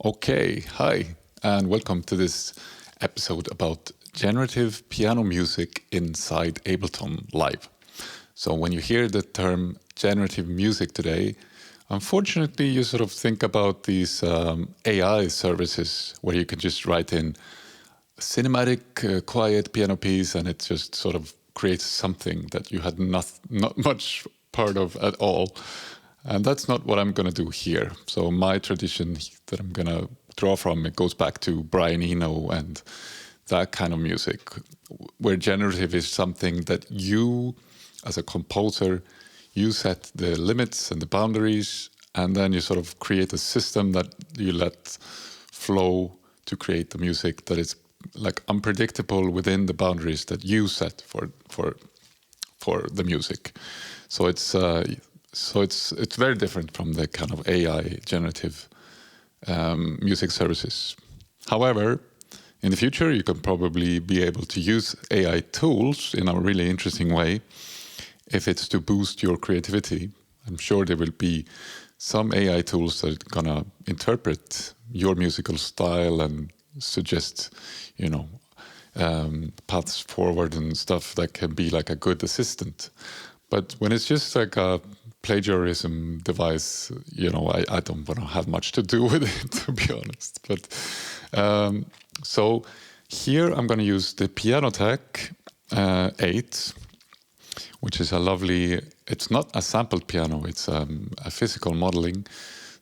Okay, hi, and welcome to this episode about generative piano music inside Ableton Live. So when you hear the term generative music today, unfortunately you sort of think about these AI services where you can just write in a cinematic, quiet piano piece and it just sort of creates something that you had not much part of at all. And that's not what I'm going to do here. So my tradition that I'm going to draw from, it goes back to Brian Eno and that kind of music, where generative is something that you, as a composer, you set the limits and the boundaries, and then you sort of create a system that you let flow to create the music that is like unpredictable within the boundaries that you set for the music. So it's very different from the kind of AI generative music services. However, in the future, you can probably be able to use AI tools in a really interesting way if it's to boost your creativity. I'm sure there will be some AI tools that are gonna interpret your musical style and suggest, paths forward and stuff that can be like a good assistant. But when it's just like a plagiarism device, I don't want to have much to do with it, to be honest. But so here I'm going to use the Pianoteq 8, which is a lovely, it's not a sampled piano, it's a physical modeling.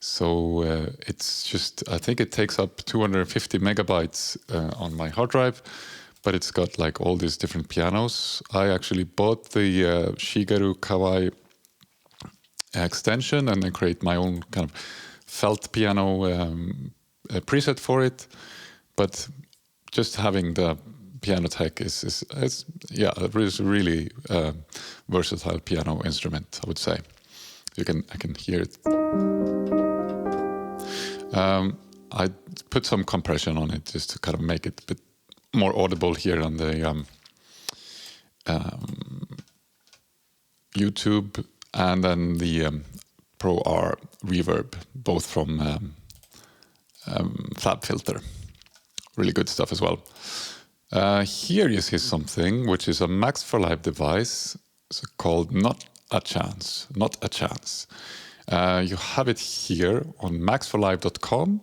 So it's just, I think it takes up 250 megabytes on my hard drive, but it's got like all these different pianos. I actually bought the Shigeru Kawai extension and then create my own kind of felt piano preset for it. But just having the Pianoteq is a really versatile piano instrument, I would say. I can hear it. I put some compression on it just to kind of make it a bit more audible here on the YouTube, and then the Pro R reverb, both from FabFilter. Really good stuff as well. Here you see something which is a Max4Live device. It's called Not a Chance. You have it here on max4live.com.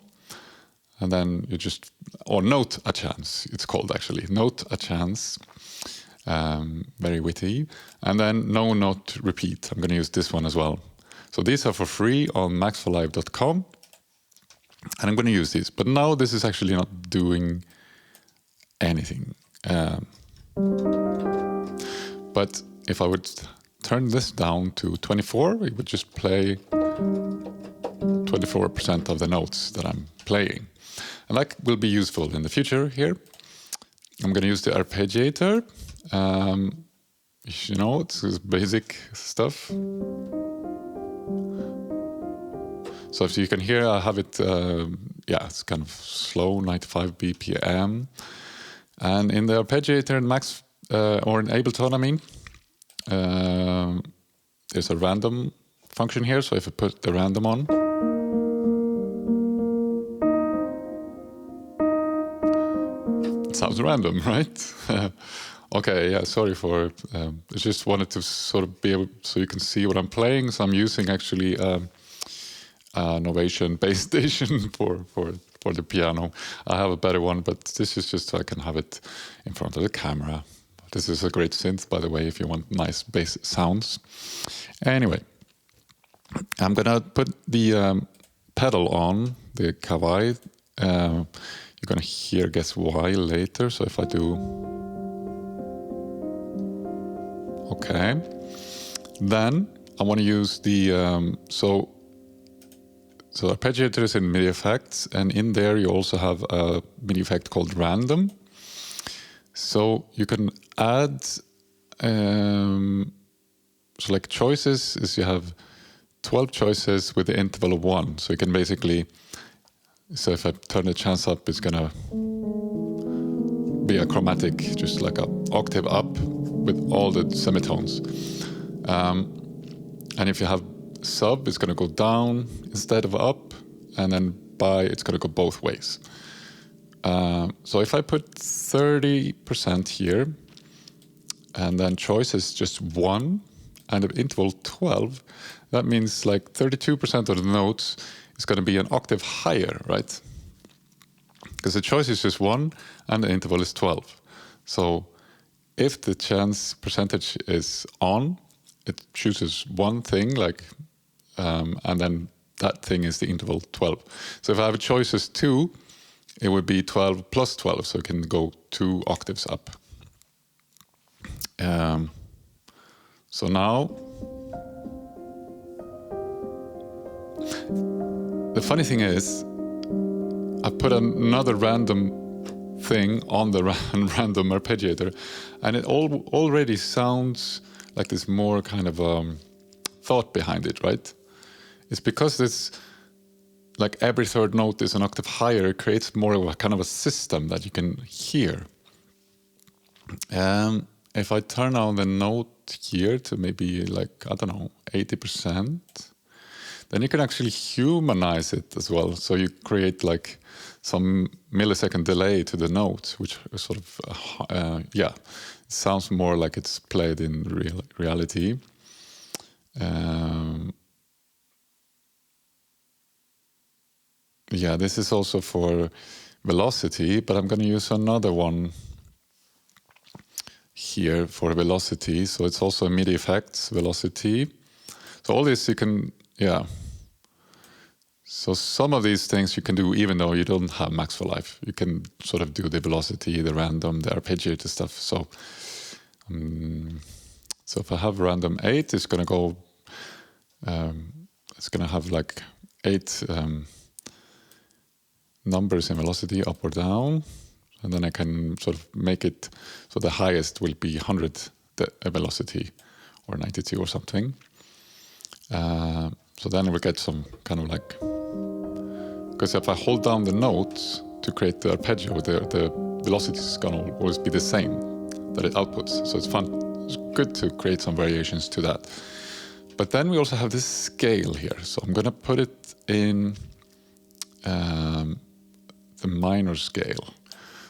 And then you just, or Note a Chance, it's called actually, Note a Chance. Very witty. And then No Note Repeat. I'm going to use this one as well. So these are for free on max4live.com. And I'm going to use these. But now this is actually not doing anything. But if I would turn this down to 24, it would just play 24% of the notes that I'm playing. And that will be useful in the future here. I'm going to use the arpeggiator. It's basic stuff. So if you can hear, I have it, it's kind of slow, 95 BPM. And in the arpeggiator in Max, or in Ableton, there's a random function here. So if I put the random on, it sounds random, right? Okay, yeah, sorry for, I just wanted to sort of be able, so you can see what I'm playing. So I'm using actually Novation bass station for the piano. I have a better one, but this is just so I can have it in front of the camera. This is a great synth, by the way, if you want nice bass sounds. Anyway, I'm gonna put the pedal on, the Kawai. You're gonna hear guess why later. So if I do, okay, then I want to use the so arpeggiator is in MIDI effects, and in there you also have a MIDI effect called random. So you can add, so like choices is you have 12 choices with the interval of 1. So you can basically, so if I turn the chance up, it's gonna be a chromatic, just like an octave up with all the semitones. And if you have sub, it's gonna go down instead of up. And then it's going to go both ways. So if I put 30% here, and then choice is just 1, and the interval 12, that means like 32% of the notes is going to be an octave higher, right? Because the choice is just 1, and the interval is 12. So if the chance percentage is on, it chooses one thing, like, and then that thing is the interval 12. So if I have choices 2, it would be 12 plus 12, so it can go 2 octaves up. So now, the funny thing is, I put another random thing on the random arpeggiator, and it already sounds like there's more kind of thought behind it, right? It's because this, like every third note is an octave higher, it creates more of a kind of a system that you can hear. If I turn on the note here to maybe like, I don't know, 80%, then you can actually humanize it as well. So you create like some millisecond delay to the note, which is sort of, yeah, it sounds more like it's played in reality. Yeah, this is also for velocity, but I'm going to use another one here for velocity. So it's also a MIDI effects velocity. So all this you can, yeah. So some of these things you can do even though you don't have Max4Live. You can sort of do the velocity, the random, the arpeggiated stuff. So, so if I have random 8, it's going to go, it's going to have like 8 numbers in velocity up or down. And then I can sort of make it so the highest will be 100 velocity or 92 or something. So then we'll get some kind of like, because if I hold down the notes to create the arpeggio, the velocity is going to always be the same that it outputs. So it's fun. It's good to create some variations to that. But then we also have this scale here. So I'm going to put it in the minor scale.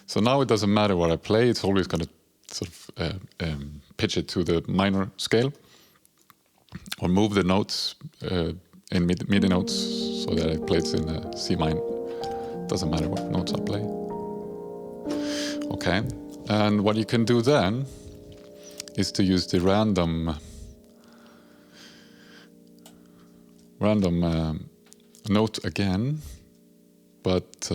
So now it doesn't matter what I play, it's always going to sort of pitch it to the minor scale or move the notes in MIDI notes so that it plays in the C minor. Doesn't matter what notes I play. Okay, and what you can do then is to use the random note again, but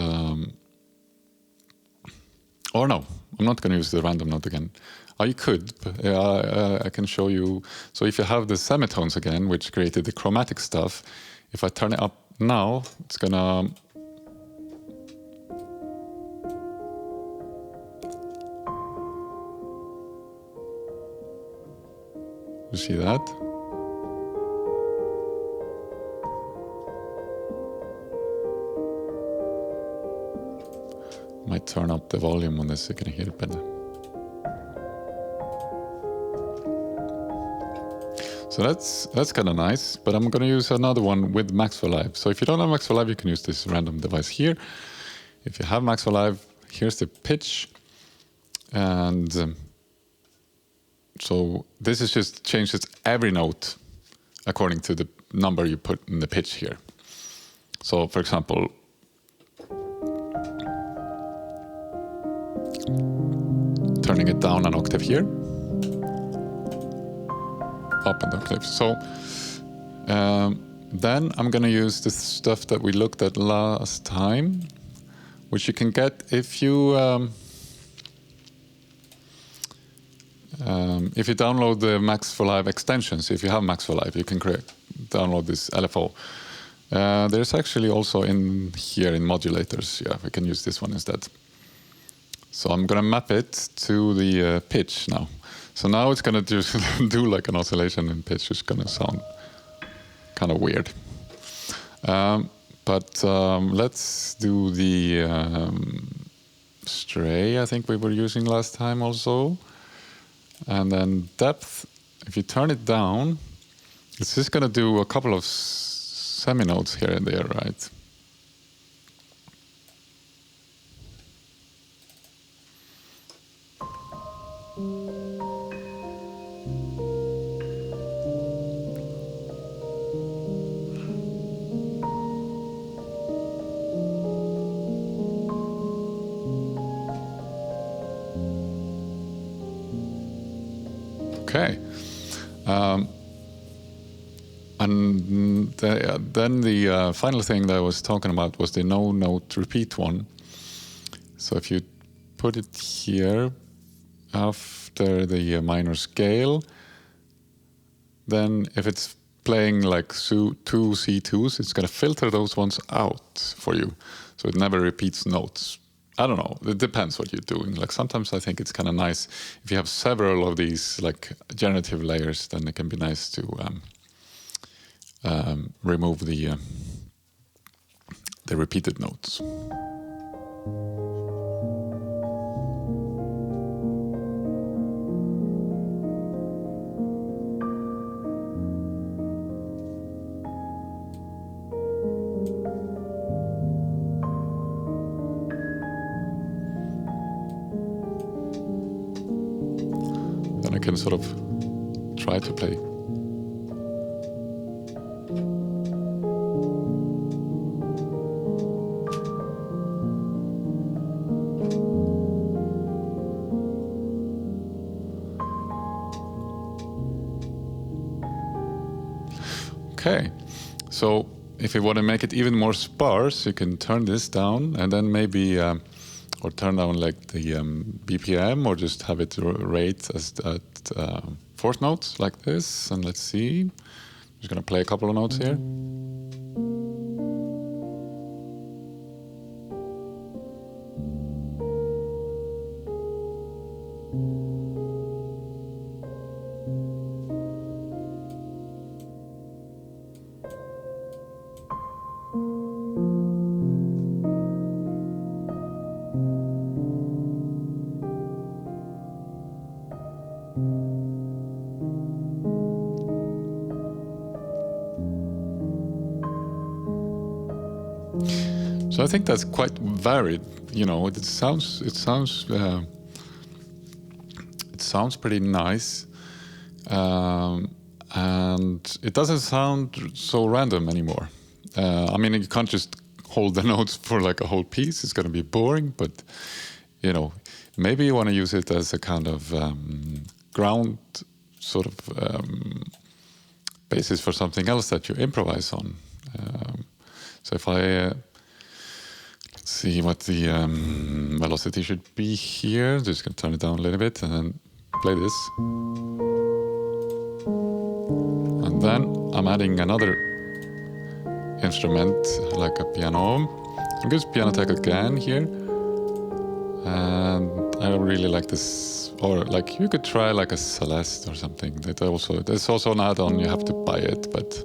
or no, I'm not going to use the random note again. Oh, you could, but I can show you. So if you have the semitones again, which created the chromatic stuff, if I turn it up now, it's going to... You see that? Might turn up the volume on this so you can hear it better. So that's kind of nice, but I'm going to use another one with Max4Live. So if you don't have Max4Live, you can use this random device here. If you have Max4Live, here's the pitch. And so this is just changes every note according to the number you put in the pitch here. So for example, turning it down an octave here, up an octave. So then I'm going to use the stuff that we looked at last time, which you can get if you download the Max4Live extensions. If you have Max4Live, you can download this LFO. There's actually also in here in modulators. Yeah, we can use this one instead. So I'm going to map it to the pitch now. So now it's going to just do like an oscillation in pitch. It's going to sound kind of weird. But let's do the stray, I think we were using last time also. And then depth, if you turn it down, it's just going to do a couple of seminotes here and there, right? Okay. And then the final thing that I was talking about was the no note repeat one. So if you put it here after the minor scale, then if it's playing like two C2s, it's going to filter those ones out for you. So it never repeats notes. I don't know. It depends what you're doing. Like sometimes I think it's kind of nice if you have several of these like generative layers, then it can be nice to remove the repeated notes. Then I can sort of try to play. Okay, so if you want to make it even more sparse, you can turn this down and then maybe, or turn down like the BPM, or just have it rate as at fourth notes like this. And let's see, I'm just going to play a couple of notes here. So I think that's quite varied. You know, it sounds pretty nice, and it doesn't sound so random anymore. I mean, you can't just hold the notes for like a whole piece. It's going to be boring, but you know, maybe you want to use it as a kind of ground sort of basis for something else that you improvise on. So if I let's see what the velocity should be here, just going to turn it down a little bit and then play this. And then I'm adding another instrument, like a piano. I'll use Pianoteq again here. And I really like this, or like you could try like a Celeste or something. There's also an add-on, you have to buy it, but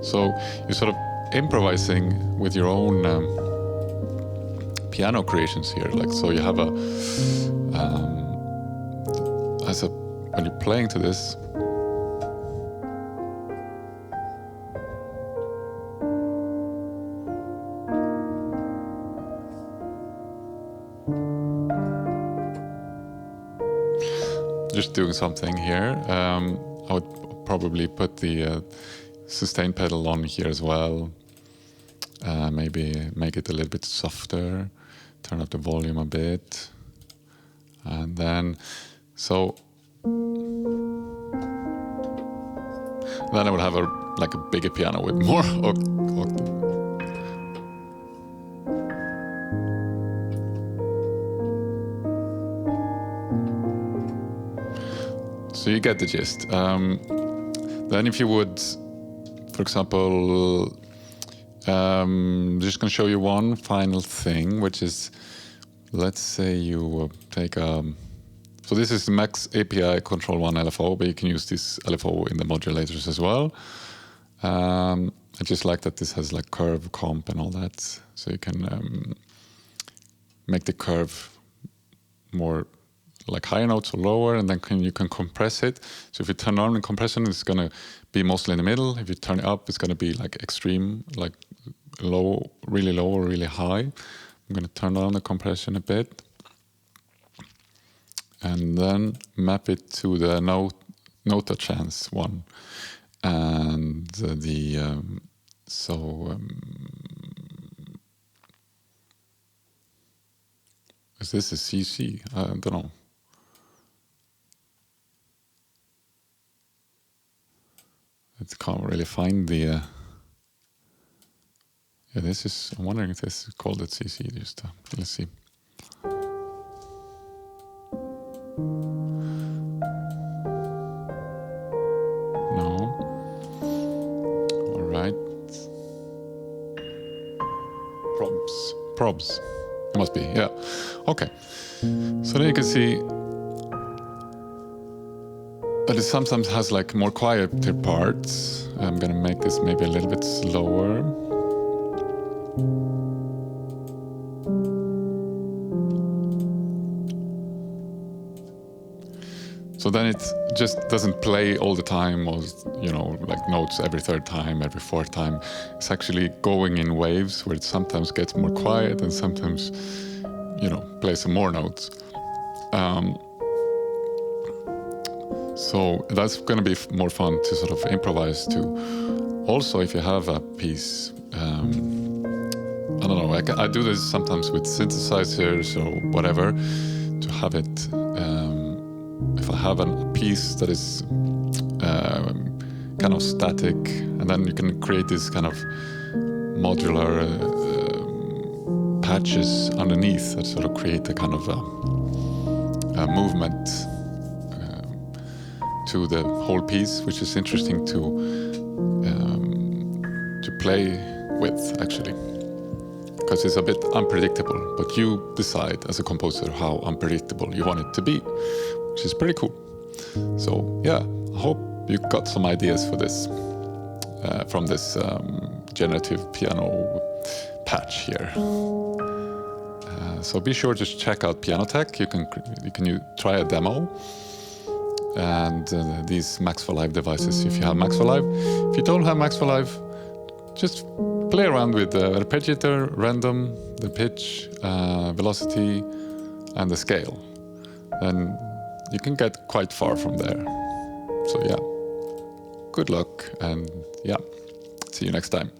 so you're sort of improvising with your own piano creations here. Like, so you have when you're playing to this, just doing something here. I would probably put the sustain pedal on here as well. Maybe make it a little bit softer, turn up the volume a bit, and then then I would have like a bigger piano with more octave. So you get the gist. Then if you would, for example, just going to show you one final thing, which is, let's say you take so this is the Max API Control 1 LFO, but you can use this LFO in the modulators as well. I just like that this has like curve comp and all that, so you can make the curve more like higher notes or lower, and then you can compress it. So if you turn on the compression, it's going to be mostly in the middle. If you turn it up, it's going to be like extreme, like low, really low or really high. I'm going to turn down the compression a bit, and then map it to the nota chance one, and is this a CC? I don't know. I can't really find the. Yeah, this is. I'm wondering if this is called a CC. Just let's see. No. All right. Probs. It must be. Yeah. Okay. So then you can see that it sometimes has like more quieter parts. I'm gonna make this maybe a little bit slower. So then it just doesn't play all the time, or like notes every third time, every fourth time. It's actually going in waves where it sometimes gets more quiet and sometimes, plays some more notes. So that's going to be more fun to sort of improvise to. Also, if you have a piece, I don't know, I do this sometimes with synthesizers or whatever, to have it, if I have a piece that is kind of static, and then you can create this kind of modular patches underneath that sort of create a kind of a movement to the whole piece, which is interesting to play with, actually, because it's a bit unpredictable, but you decide as a composer how unpredictable you want it to be, which is pretty cool. So yeah, I hope you got some ideas for this from this generative piano patch here. So be sure to check out Pianoteq. You can try a demo, and these Max4Live devices, if you have Max4Live. If you don't have Max4Live, just play around with the arpeggiator, random, the pitch, velocity, and the scale. And you can get quite far from there. So yeah, good luck, and yeah, see you next time.